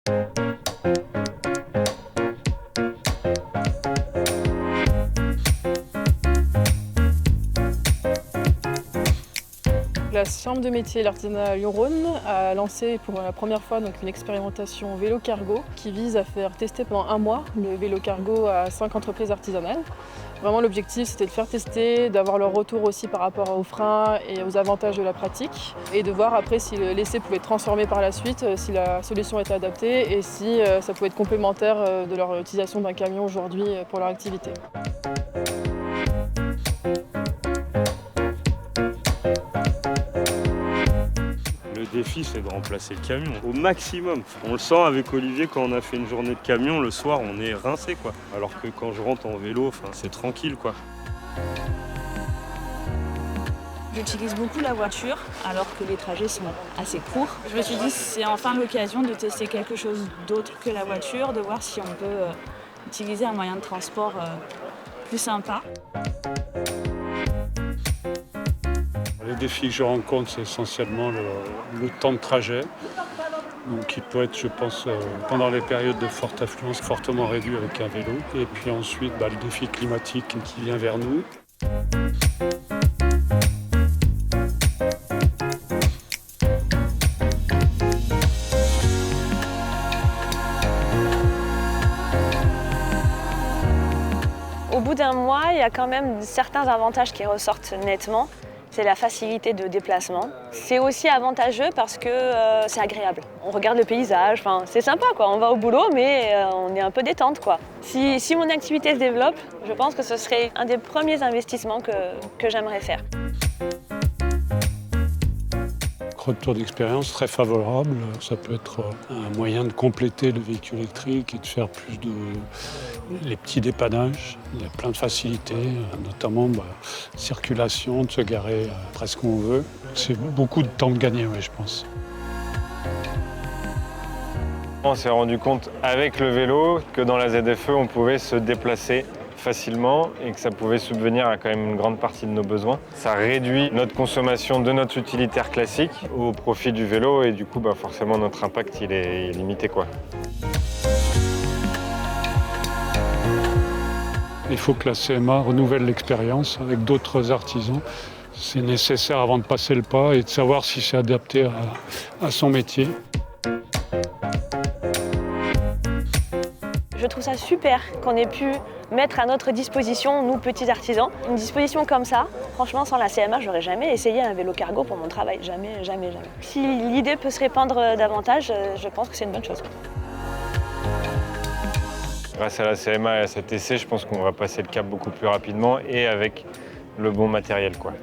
La Chambre de métier et l'artisanat Lyon-Rhône a lancé pour la première fois une expérimentation vélo cargo qui vise à faire tester pendant 1 mois le vélo cargo à 5 entreprises artisanales. Vraiment l'objectif c'était de faire tester, d'avoir leur retour aussi par rapport aux freins et aux avantages de la pratique et de voir après si l'essai pouvait être transformé par la suite, si la solution était adaptée et si ça pouvait être complémentaire de leur utilisation d'un camion aujourd'hui pour leur activité. Le défi, c'est de remplacer le camion au maximum. On le sent avec Olivier quand on a fait une journée de camion, le soir on est rincé quoi. Alors que quand je rentre en vélo, c'est tranquille quoi. J'utilise beaucoup la voiture alors que les trajets sont assez courts. Je me suis dit c'est enfin l'occasion de tester quelque chose d'autre que la voiture, de voir si on peut utiliser un moyen de transport plus sympa. Les défis que je rencontre, c'est essentiellement le temps de trajet. Donc il peut être, je pense, pendant les périodes de forte affluence, fortement réduit avec un vélo. Et puis ensuite, le défi climatique qui vient vers nous. Au bout d'un mois, il y a quand même certains avantages qui ressortent nettement. C'est la facilité de déplacement. C'est aussi avantageux parce que c'est agréable. On regarde le paysage, c'est sympa quoi. On va au boulot mais on est un peu détente quoi. Si mon activité se développe, je pense que ce serait un des premiers investissements que j'aimerais faire. Retour d'expérience très favorable. Ça peut être un moyen de compléter le véhicule électrique et de faire plus les petits dépannages. Il y a plein de facilités, notamment circulation, de se garer presque où on veut. C'est beaucoup de temps de gagner, oui, je pense. On s'est rendu compte avec le vélo que dans la ZFE, on pouvait se déplacer facilement et que ça pouvait subvenir à quand même une grande partie de nos besoins. Ça réduit notre consommation de notre utilitaire classique au profit du vélo et du coup forcément notre impact il est limité quoi. Il faut que la CMA renouvelle l'expérience avec d'autres artisans. C'est nécessaire avant de passer le pas et de savoir si c'est adapté à son métier. Je trouve ça super qu'on ait pu mettre à notre disposition, nous petits artisans, une disposition comme ça. Franchement, sans la CMA, j'aurais jamais essayé un vélo cargo pour mon travail. Jamais, jamais, jamais. Si l'idée peut se répandre davantage, je pense que c'est une bonne chose. Grâce à la CMA et à cet essai, je pense qu'on va passer le cap beaucoup plus rapidement et avec le bon matériel quoi.